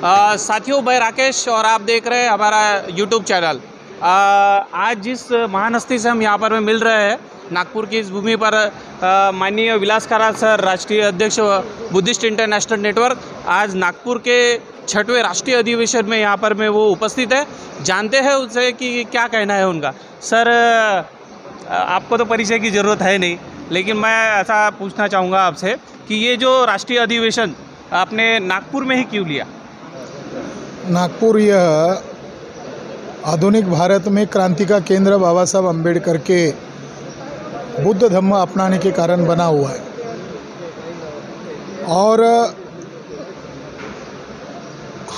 साथियों, मैं राकेश और आप देख रहे हैं हमारा यूट्यूब चैनल। आज जिस महान हस्ती से हम यहाँ पर मिल रहे हैं, नागपुर की इस भूमि पर माननीय विलास कराड सर, राष्ट्रीय अध्यक्ष बुद्धिस्ट इंटरनेशनल नेटवर्क, आज नागपुर के 6वें राष्ट्रीय अधिवेशन में यहाँ पर वो उपस्थित है। जानते हैं उनसे कि क्या कहना है उनका। सर, आपको तो परिचय की ज़रूरत है नहीं, लेकिन मैं ऐसा पूछना चाहूँगा आपसे कि ये जो राष्ट्रीय अधिवेशन आपने नागपुर में ही क्यों लिया? नागपुर यह आधुनिक भारत में क्रांति का केंद्र बाबा साहब अम्बेडकर के बुद्ध धम्म अपनाने के कारण बना हुआ है और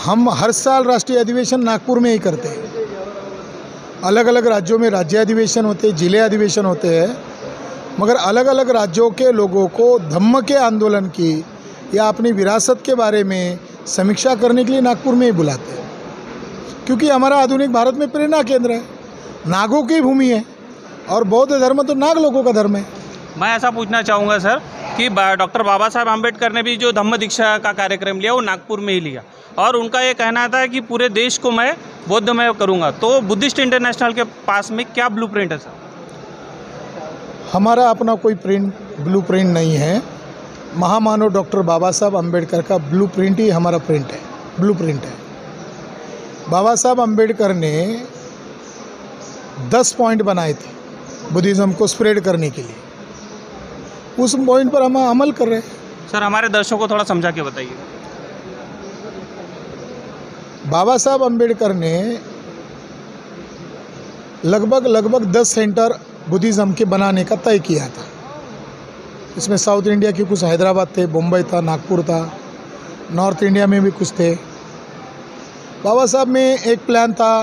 हम हर साल राष्ट्रीय अधिवेशन नागपुर में ही करते हैं। अलग अलग राज्यों में राज्य अधिवेशन होते हैं, जिले अधिवेशन होते हैं, मगर अलग अलग राज्यों के लोगों को धम्म के आंदोलन की या अपनी विरासत के बारे में समीक्षा करने के लिए नागपुर में ही बुलाते हैं, क्योंकि हमारा आधुनिक भारत में प्रेरणा केंद्र है, नागों की भूमि है और बौद्ध धर्म तो नाग लोगों का धर्म है। मैं ऐसा पूछना चाहूँगा सर कि डॉक्टर बाबा साहब आम्बेडकर ने भी जो धम्म दीक्षा का कार्यक्रम लिया वो नागपुर में ही लिया, और उनका ये कहना था कि पूरे देश को मैं बौद्धमय करूँगा। तो बुद्धिस्ट इंटरनेशनल के पास में क्या ब्लूप्रिंट है सर? हमारा अपना कोई ब्लूप्रिंट नहीं है। महामानव डॉक्टर बाबा साहब अम्बेडकर का ब्लूप्रिंट ही हमारा ब्लूप्रिंट है। बाबा साहब अम्बेडकर ने 10 पॉइंट बनाए थे बुद्धिज़्म को स्प्रेड करने के लिए। उस पॉइंट पर हम अमल कर रहे हैं। सर, हमारे दर्शकों को थोड़ा समझा के बताइए। बाबा साहब अम्बेडकर ने लगभग 10 सेंटर बुद्धिज़्म के बनाने का तय किया था। इसमें साउथ इंडिया के कुछ हैदराबाद थे, मुंबई था, नागपुर था, नॉर्थ इंडिया में भी कुछ थे। बाबा साहब में एक प्लान था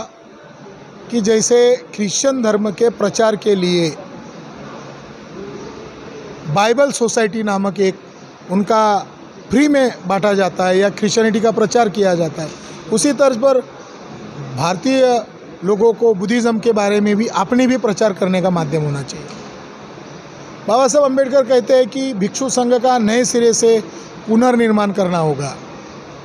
कि जैसे क्रिश्चियन धर्म के प्रचार के लिए बाइबल सोसाइटी नामक एक उनका फ्री में बांटा जाता है या क्रिश्चियनिटी का प्रचार किया जाता है, उसी तर्ज पर भारतीय लोगों को बुद्धिज़्म के बारे में भी अपने भी प्रचार करने का माध्यम होना चाहिए। बाबा साहब अम्बेडकर कहते हैं कि भिक्षु संघ का नए सिरे से पुनर्निर्माण करना होगा,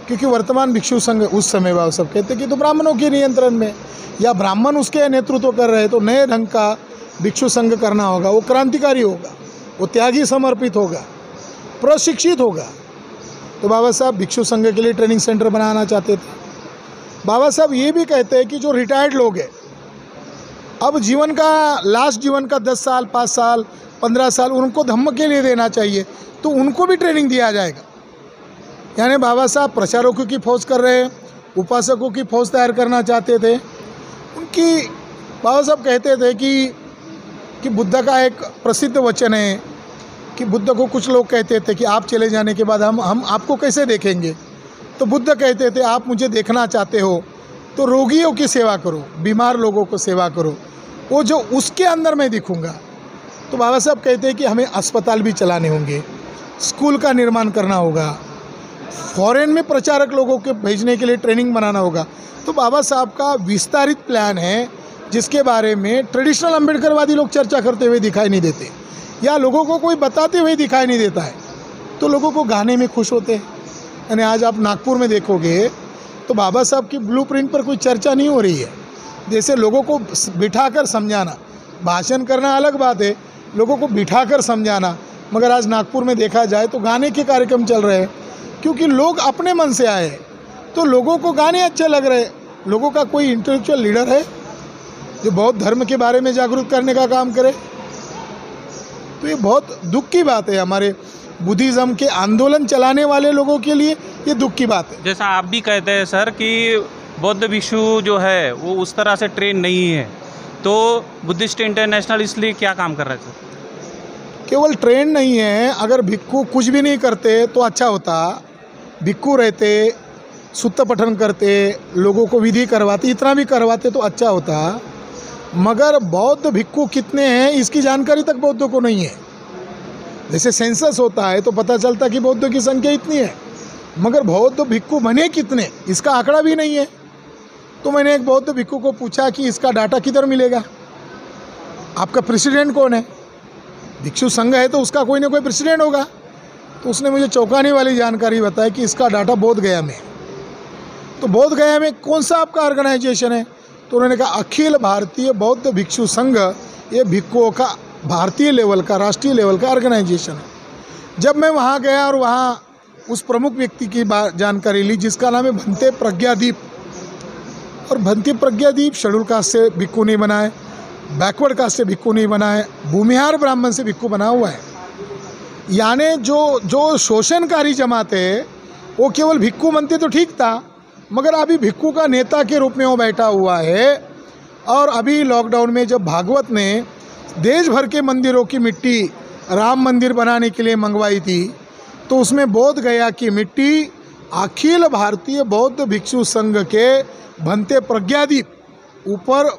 क्योंकि वर्तमान भिक्षु संघ उस समय बाबा साहब कहते हैं कि तो ब्राह्मणों के नियंत्रण में या ब्राह्मण उसके नेतृत्व कर रहे, तो नए ढंग का भिक्षु संघ करना होगा। वो क्रांतिकारी होगा, वो त्यागी समर्पित होगा, प्रशिक्षित होगा। तो बाबा साहब भिक्षु संघ के लिए ट्रेनिंग सेंटर बनाना चाहते थे। बाबा साहब ये भी कहते हैं कि जो रिटायर्ड लोग हैं, अब जीवन का 10 साल, 5 साल, 15 साल उनको धम्म के लिए देना चाहिए, तो उनको भी ट्रेनिंग दिया जाएगा। यानी बाबा साहब प्रचारकों की फौज कर रहे हैं, उपासकों की फौज तैयार करना चाहते थे। बाबा साहब कहते थे कि बुद्ध का एक प्रसिद्ध वचन है कि बुद्ध को कुछ लोग कहते थे कि आप चले जाने के बाद हम आपको कैसे देखेंगे। तो बुद्ध कहते थे, आप मुझे देखना चाहते हो तो रोगियों की सेवा करो, बीमार लोगों को सेवा करो, वो जो उसके अंदर मैं दिखूंगा। तो बाबा साहब कहते हैं कि हमें अस्पताल भी चलाने होंगे, स्कूल का निर्माण करना होगा, फॉरेन में प्रचारक लोगों के भेजने के लिए ट्रेनिंग बनाना होगा। तो बाबा साहब का विस्तारित प्लान है, जिसके बारे में ट्रेडिशनल अम्बेडकरवादी लोग चर्चा करते हुए दिखाई नहीं देते या लोगों को कोई बताते हुए दिखाई नहीं देता है, तो लोगों को गाने में खुश होते हैं। यानी आज आप नागपुर में देखोगे तो बाबा साहब की ब्लूप्रिंट पर कोई चर्चा नहीं हो रही है। जैसे लोगों को बिठाकर समझाना, भाषण करना अलग बात है, लोगों को बिठाकर समझाना, मगर आज नागपुर में देखा जाए तो गाने के कार्यक्रम चल रहे हैं, क्योंकि लोग अपने मन से आए, तो लोगों को गाने अच्छे लग रहे। लोगों का कोई इंटेलेक्चुअल लीडर है जो बौद्ध धर्म के बारे में जागरूक करने का काम करे? तो ये बहुत दुख की बात है। हमारे बुद्धिज़्म के आंदोलन चलाने वाले लोगों के लिए ये दुख की बात है। जैसा आप भी कहते हैं सर कि बौद्ध भिक्षु जो है वो उस तरह से ट्रेन नहीं है, तो बुद्धिस्ट इंटरनेशनल इसलिए क्या काम कर रहा है सर? केवल ट्रेन नहीं है। अगर भिक्षु कुछ भी नहीं करते तो अच्छा होता। भिक्षु रहते, सुत्त पठन करते, लोगों को विधि करवाते, इतना भी करवाते तो अच्छा होता। मगर बौद्ध भिक्षु कितने हैं इसकी जानकारी तक बौद्धों को नहीं है। जैसे सेंसस होता है तो पता चलता कि बौद्धों की संख्या इतनी है, मगर बौद्ध भिक्षु बने कितने इसका आंकड़ा भी नहीं है। तो मैंने एक बौद्ध भिक्षु को पूछा कि इसका डाटा किधर मिलेगा, आपका प्रेसिडेंट कौन है? भिक्षु संघ है तो उसका कोई ना कोई प्रेसिडेंट होगा। तो उसने मुझे चौंकाने वाली जानकारी बताई कि इसका डाटा बोध गया में। तो बोध गया में कौन सा आपका ऑर्गेनाइजेशन है? तो उन्होंने कहा अखिल भारतीय बौद्ध भिक्षु संघ, ये भिक्षुओं का भारतीय लेवल का, राष्ट्रीय लेवल का ऑर्गेनाइजेशन है। जब मैं वहाँ गया और वहाँ उस प्रमुख व्यक्ति की जानकारी ली जिसका नाम है भंते प्रज्ञादीप, और भंते प्रज्ञादीप शेड्यूल कास्ट से भिक्षु नहीं बना है, बैकवर्ड कास्ट से भिक्षु नहीं बना है, भूमिहार ब्राह्मण से भिक्षु बना हुआ है। यानी जो शोषणकारी जमात है वो केवल भिक्षु बनते तो ठीक था, मगर अभी भिक्षु का नेता के रूप में वो बैठा हुआ है। और अभी लॉकडाउन में जब भागवत ने देश भर के मंदिरों की मिट्टी राम मंदिर बनाने के लिए मंगवाई थी, तो उसमें बोध गया की मिट्टी अखिल भारतीय बौद्ध भिक्षु संघ के भंते प्रज्ञादीप, ऊपर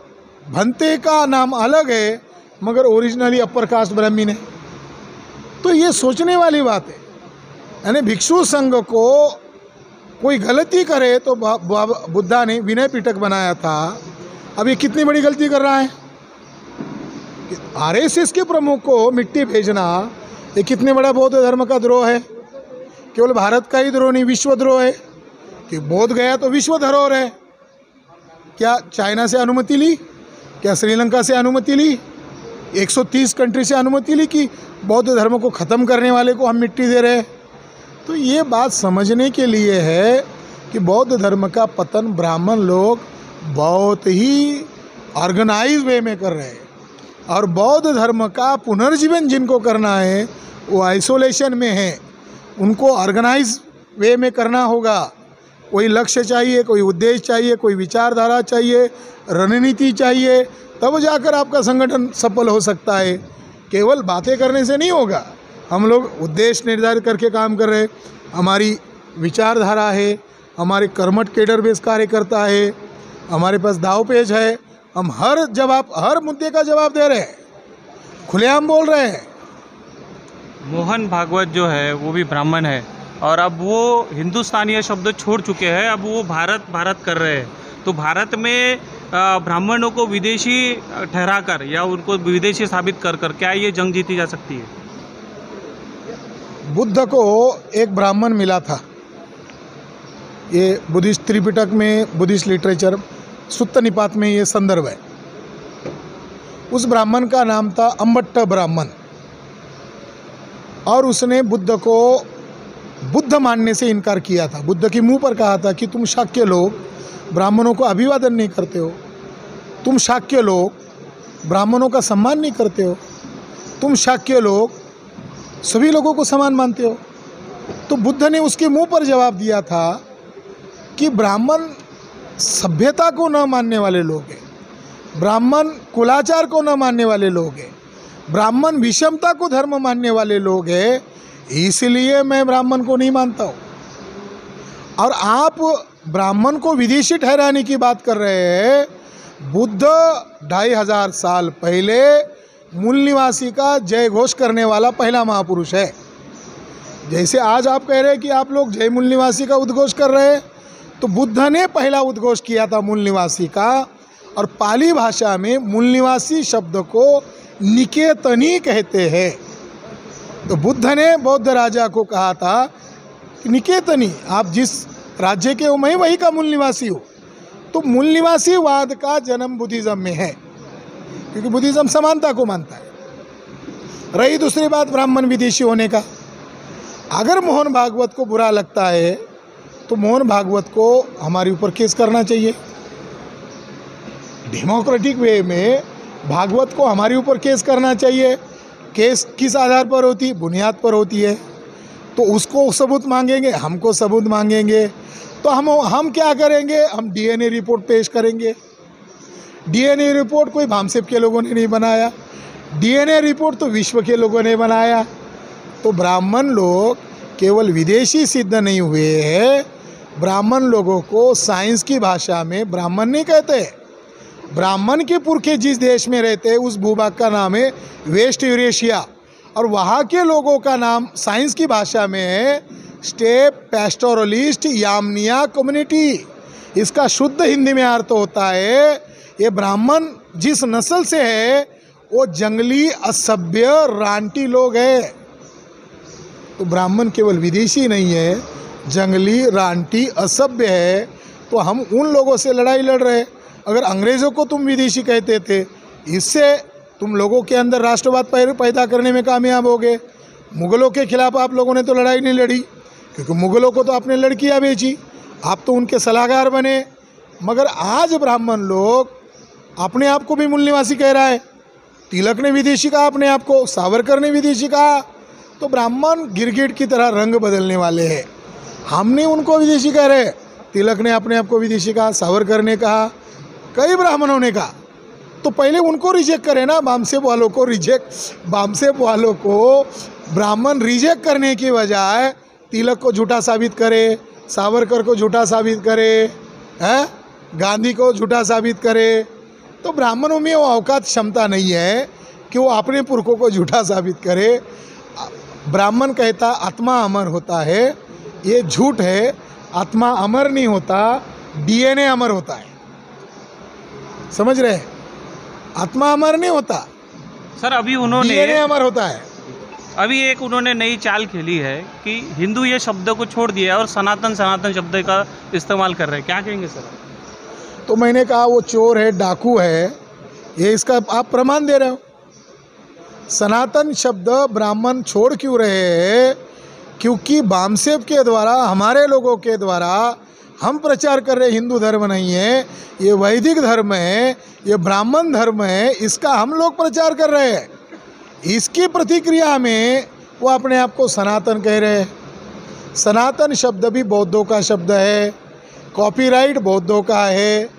भंते का नाम अलग है मगर ओरिजिनली अपर कास्ट ब्राह्मण है। तो ये सोचने वाली बात है। यानी भिक्षु संघ को कोई गलती करे तो बुद्धा ने विनय पिटक बनाया था, अब ये कितनी बड़ी गलती कर रहा है। आरएसएस के प्रमुख को मिट्टी भेजना ये कितने बड़ा बौद्ध धर्म का द्रोह है। केवल भारत का ही द्रोह नहीं, विश्व द्रोह है कि बोध गया तो विश्व धरोहर है। क्या चाइना से अनुमति ली? क्या श्रीलंका से अनुमति ली? 130 कंट्री से अनुमति ली कि बौद्ध धर्म को ख़त्म करने वाले को हम मिट्टी दे रहे हैं? तो ये बात समझने के लिए है कि बौद्ध धर्म का पतन ब्राह्मण लोग बहुत ही ऑर्गेनाइज वे में कर रहे हैं, और बौद्ध धर्म का पुनर्जीवन जिनको करना है वो आइसोलेशन में है। उनको ऑर्गेनाइज वे में करना होगा। कोई लक्ष्य चाहिए, कोई उद्देश्य चाहिए, कोई विचारधारा चाहिए, रणनीति चाहिए, तब जाकर आपका संगठन सफल हो सकता है। केवल बातें करने से नहीं होगा। हम लोग उद्देश्य निर्धारित करके काम कर रहे हैं, हमारी विचारधारा है, हमारे कर्मठ केडर बेस कार्यकर्ता है, हमारे पास दाव पेच है, हम हर मुद्दे का जवाब दे रहे हैं, खुलेआम बोल रहे हैं। मोहन भागवत जो है वो भी ब्राह्मण है और अब वो हिंदुस्तानी शब्द छोड़ चुके हैं, अब वो भारत कर रहे हैं। तो भारत में ब्राह्मणों को विदेशी ठहराकर या उनको विदेशी साबित कर क्या ये जंग जीती जा सकती है? बुद्ध को एक ब्राह्मण मिला था, ये बुद्धिस्ट त्रिपिटक में, बुद्धिस्ट लिटरेचर सुत्त निपात में ये संदर्भ है। उस ब्राह्मण का नाम था अम्बट्ट ब्राह्मण, और उसने बुद्ध को बुद्ध मानने से इनकार किया था। बुद्ध के मुंह पर कहा था कि तुम शाक्य लोग ब्राह्मणों को अभिवादन नहीं करते हो, तुम शाक्य लोग ब्राह्मणों का सम्मान नहीं करते हो, तुम शाक्य लोग सभी लोगों को समान मानते हो। तो बुद्ध ने उसके मुंह पर जवाब दिया था कि ब्राह्मण सभ्यता को न मानने वाले लोग हैं, ब्राह्मण कुलाचार को न मानने वाले लोग हैं, ब्राह्मण विषमता को धर्म मानने वाले लोग हैं, इसलिए मैं ब्राह्मण को नहीं मानता हूँ। और आप ब्राह्मण को विदेशी ठहराने की बात कर रहे हैं। बुद्ध 2500 साल पहले मूल निवासी का जय घोष करने वाला पहला महापुरुष है। जैसे आज आप कह रहे हैं कि आप लोग जय मूल निवासी का उद्घोष कर रहे हैं, तो बुद्ध ने पहला उद्घोष किया था मूल निवासी का। और पाली भाषा में मूल निवासी शब्द को निकेतनी कहते हैं। तो बुद्ध ने बौद्ध राजा को कहा था कि निकेतनी, आप जिस राज्य के हो मैं वही का मूल निवासी हूँ। तो मूल निवासीवाद का जन्म बुद्धिज़्म में है, क्योंकि बुद्धिज़्म समानता को मानता है। रही दूसरी बात ब्राह्मण विदेशी होने का, अगर मोहन भागवत को बुरा लगता है तो मोहन भागवत को हमारे ऊपर केस करना चाहिए। डेमोक्रेटिक वे में भागवत को हमारे ऊपर केस करना चाहिए। केस किस आधार पर होती? बुनियाद पर होती है। तो उसको सबूत मांगेंगे, हमको सबूत मांगेंगे, तो हम क्या करेंगे? हम डीएनए रिपोर्ट पेश करेंगे। डीएनए रिपोर्ट कोई भामसेप के लोगों ने नहीं बनाया, डीएनए रिपोर्ट तो विश्व के लोगों ने बनाया। तो ब्राह्मण लोग केवल विदेशी सिद्ध नहीं हुए हैं, ब्राह्मण लोगों को साइंस की भाषा में ब्राह्मण नहीं कहते। ब्राह्मण के पुरखे जिस देश में रहते हैं उस भूभाग का नाम है वेस्ट यूरेशिया, और वहाँ के लोगों का नाम साइंस की भाषा में है स्टेप पैस्टोरलिस्ट यामनिया कम्युनिटी। इसका शुद्ध हिंदी में अर्थ होता है ये ब्राह्मण जिस नस्ल से है वो जंगली असभ्य रानटी लोग हैं। तो ब्राह्मण केवल विदेशी नहीं है, जंगली रानटी असभ्य है। तो हम उन लोगों से लड़ाई लड़ रहे हैं। अगर अंग्रेज़ों को तुम विदेशी कहते थे, इससे तुम लोगों के अंदर राष्ट्रवाद पैदा करने में कामयाब हो गए। मुग़लों के खिलाफ आप लोगों ने तो लड़ाई नहीं लड़ी, क्योंकि मुग़लों को तो आपने लड़कियाँ बेची, आप तो उनके सलाहकार बने। मगर आज ब्राह्मण लोग अपने आप को भी मूल निवासी कह रहा है। तिलक ने विदेशी कहा अपने आप को, सावरकर ने विदेशी कहा। तो ब्राह्मण गिरगिट की तरह रंग बदलने वाले हैं। हमने उनको विदेशी कह रहे, तिलक ने अपने आप को विदेशी कहा, सावरकर ने कहा, कई ब्राह्मणों ने कहा। तो पहले उनको रिजेक्ट करें ना, बामसेब वालों को ब्राह्मण रिजेक्ट करने की बजाय तिलक को झूठा साबित करे, सावरकर को झूठा साबित करे, हैं, गांधी को झूठा साबित करे। तो ब्राह्मणों में वो औकात क्षमता नहीं है कि वो अपने पुरखों को झूठा साबित करे। ब्राह्मण कहता आत्मा अमर होता है, ये झूठ है। आत्मा अमर नहीं होता, डीएनए अमर होता है। समझ रहे? आत्मा अमर नहीं होता सर। अभी उन्होंने डीएनए अमर होता है। अभी एक उन्होंने नई चाल खेली है कि हिंदू ये शब्द को छोड़ दिया और सनातन शब्द का इस्तेमाल कर रहे हैं। क्या कहेंगे सर? तो मैंने कहा वो चोर है, डाकू है, ये इसका आप प्रमाण दे रहे हो। सनातन शब्द ब्राह्मण छोड़ क्यों रहे हैं? क्योंकि बामसेब के द्वारा, हमारे लोगों के द्वारा हम प्रचार कर रहे हिंदू धर्म नहीं है, ये वैदिक धर्म है, ये ब्राह्मण धर्म है, इसका हम लोग प्रचार कर रहे हैं। इसकी प्रतिक्रिया में वो अपने आप को सनातन कह रहे हैं। सनातन शब्द भी बौद्धों का शब्द है, कॉपीराइट बौद्धों का है।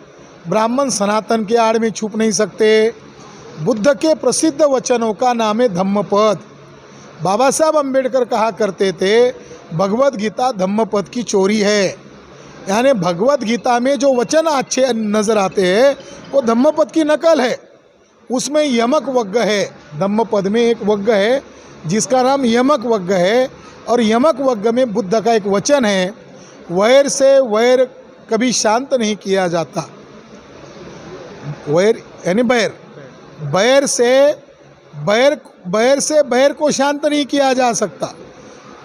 ब्राह्मण सनातन के आड़ में छुप नहीं सकते। बुद्ध के प्रसिद्ध वचनों का नाम है धम्मपद। बाबा साहब अम्बेडकर कहा करते थे भगवद गीता धम्मपद की चोरी है। यानी भगवद गीता में जो वचन अच्छे नज़र आते हैं वो धम्मपद की नकल है। उसमें यमक वग्ग है, धम्मपद में एक वग्ग है जिसका नाम यमक वग्ग है। और यमक वग्ग में बुद्ध का एक वचन है, वैर से वैर कभी शांत नहीं किया जाता। वैर यानी बैर, बैर से बैर को शांत नहीं किया जा सकता,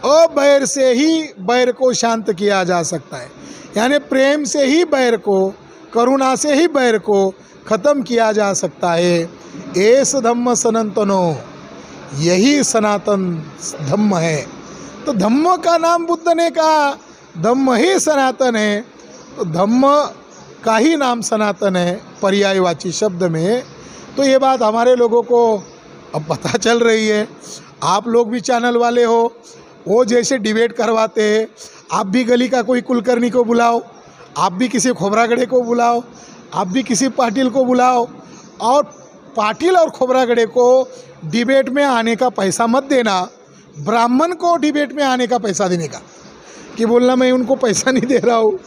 अबैर से ही बैर को शांत किया जा सकता है। यानी प्रेम से ही बैर को, करुणा से ही बैर को ख़त्म किया जा सकता है। एस धम्म सनातनो, यही सनातन धम्म है। तो धम्म का नाम बुद्ध ने कहा, धम्म ही सनातन है। तो धम्म का ही नाम सनातन है पर्यायवाची शब्द में। तो ये बात हमारे लोगों को अब पता चल रही है। आप लोग भी चैनल वाले हो, वो जैसे डिबेट करवाते हैं, आप भी गली का कोई कुलकर्णी को बुलाओ, आप भी किसी खोबरागड़े को बुलाओ, आप भी किसी पाटिल को बुलाओ, और पाटिल और खोबरागड़े को डिबेट में आने का पैसा मत देना, ब्राह्मण को डिबेट में आने का पैसा देने का। कि बोलना मैं उनको पैसा नहीं दे रहा हूँ।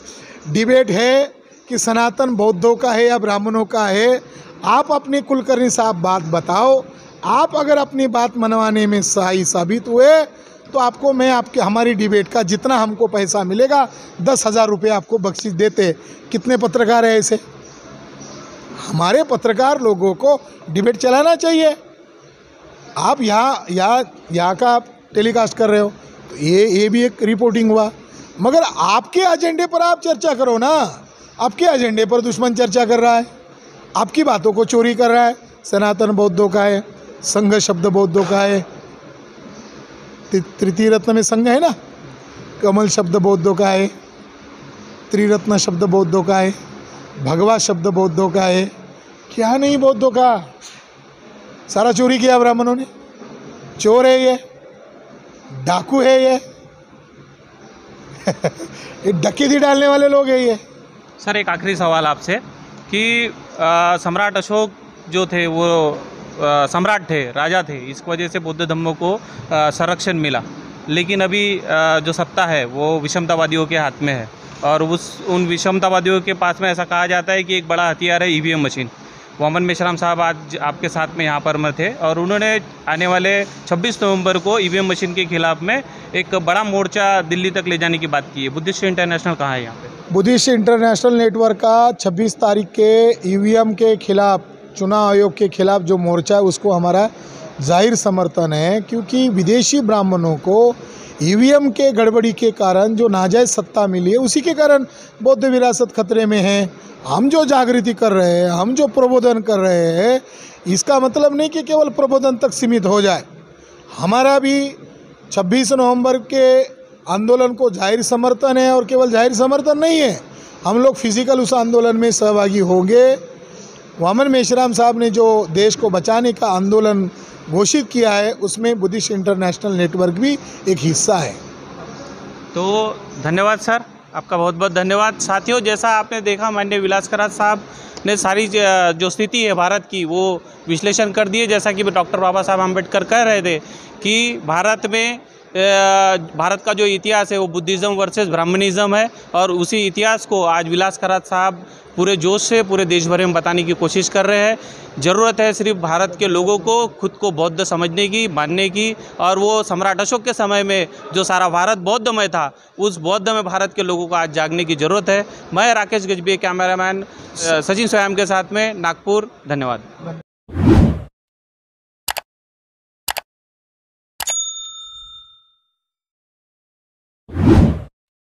डिबेट है कि सनातन बौद्धों का है या ब्राह्मणों का है। आप अपने कुलकर्णी साहब बात बताओ। आप अगर अपनी बात मनवाने में सही साबित हुए तो आपको मैं हमारी डिबेट का जितना हमको पैसा मिलेगा 10,000 रुपये आपको बख्शिश देते। कितने पत्रकार हैं ऐसे? हमारे पत्रकार लोगों को डिबेट चलाना चाहिए। आप यहाँ का आप टेलीकास्ट कर रहे हो, तो ये भी एक रिपोर्टिंग हुआ। मगर आपके एजेंडे पर आप चर्चा करो ना। आपके एजेंडे पर दुश्मन चर्चा कर रहा है, आपकी बातों को चोरी कर रहा है। सनातन बौद्धों का है, संघ शब्द बौद्धों का है, तृतीय रत्न में संघ है ना, कमल शब्द बौद्धों का है, त्रिरत्न शब्द बौद्धों का है, भगवा शब्द बौद्धों का है। क्या नहीं बौद्धों का? सारा चोरी किया ब्राह्मणों ने। चोर है ये, डाकू है ये ये डकैती डालने वाले लोग हैं ये। सर एक आखिरी सवाल आपसे कि सम्राट अशोक जो थे वो सम्राट थे, राजा थे, इस वजह से बौद्ध धर्म को संरक्षण मिला। लेकिन अभी जो सत्ता है वो विषमतावादियों के हाथ में है और उन विषमतावादियों के पास में ऐसा कहा जाता है कि एक बड़ा हथियार है ईवीएम मशीन। वामन मेश्राम साहब आज आपके साथ में यहाँ पर में थे और उन्होंने आने वाले 26 नवंबर को ईवीएम मशीन के खिलाफ में एक बड़ा मोर्चा दिल्ली तक ले जाने की बात की है। बुद्धिस्ट इंटरनेशनल कहाँ है यहाँ पे? बुद्धिस्ट इंटरनेशनल नेटवर्क का 26 तारीख के ईवीएम के खिलाफ, चुनाव आयोग के खिलाफ जो मोर्चा है उसको हमारा जाहिर समर्थन है, क्योंकि विदेशी ब्राह्मणों को ईवीएम के गड़बड़ी के कारण जो नाजायज़ सत्ता मिली है, उसी के कारण बौद्ध विरासत खतरे में है। हम जो जागृति कर रहे हैं, हम जो प्रबोधन कर रहे हैं, इसका मतलब नहीं कि केवल प्रबोधन तक सीमित हो जाए। हमारा भी 26 नवंबर के आंदोलन को जाहिर समर्थन है, और केवल जाहिर समर्थन नहीं है, हम लोग फिजिकल उस आंदोलन में सहभागी होंगे। वामन मेश्राम साहब ने जो देश को बचाने का आंदोलन घोषित किया है, उसमें बुद्धिस्ट इंटरनेशनल नेटवर्क भी एक हिस्सा है। तो धन्यवाद सर, आपका बहुत बहुत धन्यवाद। साथियों, जैसा आपने देखा माननीय विलास करात साहब ने सारी जो स्थिति है भारत की वो विश्लेषण कर दिए। जैसा कि डॉक्टर बाबा साहब आम्बेडकर कह रहे थे कि भारत का जो इतिहास है वो बुद्धिज़्म वर्सेस ब्राह्मणिज़्म है, और उसी इतिहास को आज विलास करात साहब पूरे जोश से पूरे देश भर में बताने की कोशिश कर रहे हैं। ज़रूरत है सिर्फ भारत के लोगों को खुद को बौद्ध समझने की, मानने की, और वो सम्राट अशोक के समय में जो सारा भारत बौद्धमय था, उस बौद्धमय भारत के लोगों को आज जागने की ज़रूरत है। मैं राकेश गजबे, कैमरामैन सचिन स्वयं के साथ में, नागपुर। धन्यवाद।